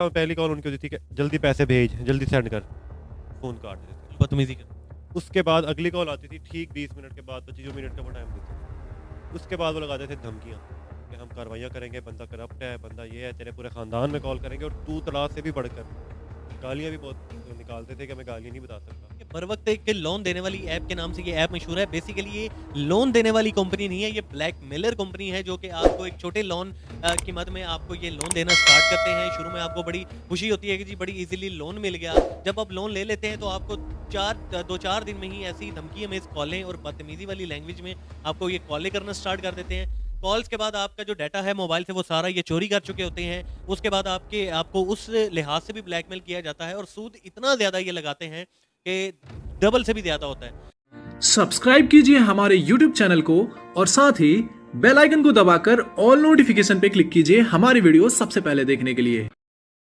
और पहली कॉल उनकी होती थी कि जल्दी पैसे भेज, जल्दी सेंड कर, फ़ोन काट देते थे। बदतमीजी कर। उसके बाद अगली कॉल आती थी ठीक 20 मिनट के बाद, 25 मिनट का वो टाइम देते थे। उसके बाद वो लगाते थे धमकियाँ कि हम कार्रवाइयाँ करेंगे, बंदा करप्ट है, बंदा ये है, तेरे पूरे ख़ानदान में कॉल करेंगे, और तू तड़ाक से भी बढ़कर गालियाँ भी बहुत निकालते थे कि मैं गालियाँ नहीं बता सकता। ये बर वक्त एक लोन देने वाली ऐप के नाम से ये ऐप मशहूर है। बेसिकली ये लोन देने वाली कंपनी नहीं है, ये ब्लैकमेलर कंपनी है जो कि आपको एक छोटे लोन की मद में आपको ये लोन देना स्टार्ट करते हैं। शुरू में आपको बड़ी खुशी होती है कि जी बड़ी इजीली लोन मिल गया। जब आप लोन ले लेते हैं तो आपको 2-4 दिन में ही ऐसी धमकी में कॉलें और बदतमीजी वाली लैंग्वेज में आपको ये कॉलें करना स्टार्ट कर देते हैं। कॉल्स के बाद आपका जो डाटा है मोबाइल से वो सारा ये चोरी कर चुके होते हैं। उसके बाद आपको उस लिहाज से भी ब्लैकमेल किया जाता है और सूद इतना ज़्यादा ये लगाते हैं कि डबल से भी ज़्यादा होता है। सब्सक्राइब कीजिए हमारे YouTube चैनल को और साथ ही बेल आइकन को दबाकर ऑल नोटिफिकेशन पे क्लिक कीजिए हमारी वीडियो सबसे पहले देखने के लिए।